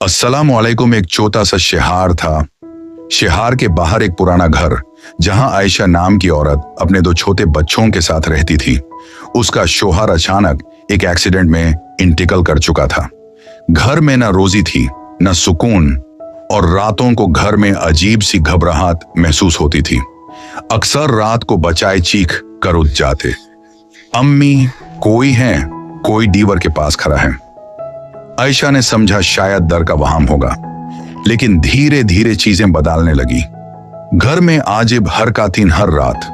अस्सलाम वालेकुम। एक छोटा सा शहर था। शहर के बाहर एक पुराना घर, जहां आयशा नाम की औरत अपने दो छोटे बच्चों के साथ रहती थी। उसका शौहर अचानक एक एक्सीडेंट में इंतकाल कर चुका था। घर में न रोजी थी न सुकून, और रातों को घर में अजीब सी घबराहट महसूस होती थी। अक्सर रात को बचाए चीख कर उठ जाते, अम्मी कोई है, कोई दीवार के पास खड़ा है। आयशा ने समझा शायद डर का वहाम होगा, लेकिन धीरे धीरे चीजें बदलने लगी। घर में आजिब हरकतें हर रात।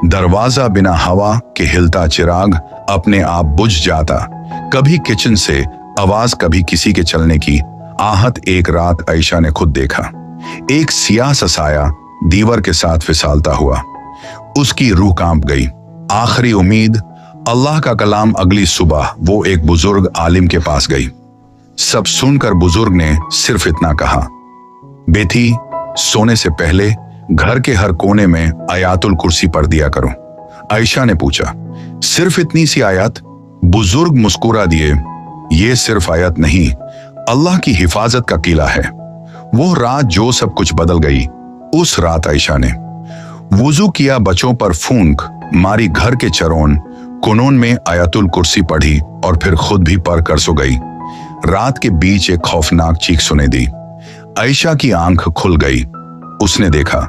दरवाजा बिना हवा के हिलता, चिराग अपने आप बुझ जाता। कभी किचन से आवाज, कभी किसी के चलने की आहट। एक रात आयशा ने खुद देखा, एक सियाह सा साया दीवार के साथ फिसलता हुआ। उसकी रूह कांप गई। आखिरी उम्मीद, अल्लाह का कलाम। अगली सुबह वो एक बुजुर्ग आलिम के पास गई। सब सुनकर बुजुर्ग ने सिर्फ इतना कहा, बेटी सोने से पहले घर के हर कोने में आयातुल कुर्सी पढ़ दिया करो। आयशा ने पूछा, सिर्फ इतनी सी आयत? बुजुर्ग मुस्कुरा दिए, ये सिर्फ आयत नहीं, अल्लाह की हिफाजत का किला है। वो रात जो सब कुछ बदल गई। उस रात आयशा ने वुजू किया, बच्चों पर फूंक मारी, घर के चरोन कुनून में आयतुल कुर्सी पढ़ी और फिर खुद भी पढ़ कर सो गई। रात के बीच एक खौफनाक चीख सुने दी। आयशा की आंख खुल गई। उसने देखा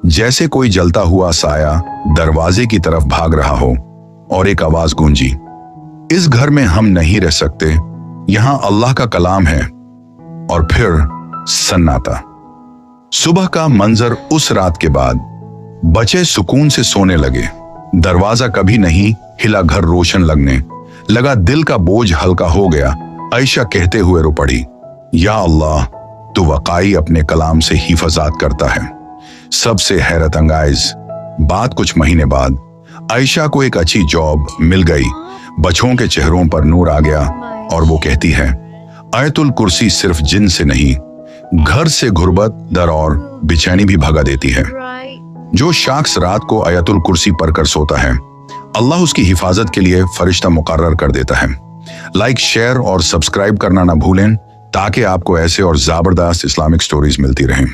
जैसे कोई जलता हुआ साया दरवाजे की तरफ भाग रहा हो, और एक आवाज गूंजी, इस घर में हम नहीं रह सकते, यहां अल्लाह का कलाम है। और फिर सन्नाटा। सुबह का मंजर। उस रात के बाद बच्चे सुकून से सोने लगे। दरवाजा कभी नहीं हिला, घर रोशन लगने लगा, दिल का बोझ हल्का हो गया। आयशा कहते हुए रो पड़ी, या अल्लाह, तू वकाई अपने कलाम से हिफाजत करता है। सबसे हैरत अंगाइज बात, कुछ महीने बाद आयशा को एक अच्छी जॉब मिल गई। बच्चों के चेहरों पर नूर आ गया, और वो कहती है, आयतुल कुर्सी सिर्फ जिन से नहीं, घर से गुर्बत, डर और बेचैनी भी भगा देती है। जो शख्स रात को आयतुल कुर्सी पढ़कर सोता है, अल्लाह उसकी हिफाजत के लिए फरिश्ता मुकर्रर कर देता है। लाइक, शेयर और सब्सक्राइब करना ना भूलें, ताकि आपको ऐसे और जबरदस्त इस्लामिक स्टोरीज मिलती रहें।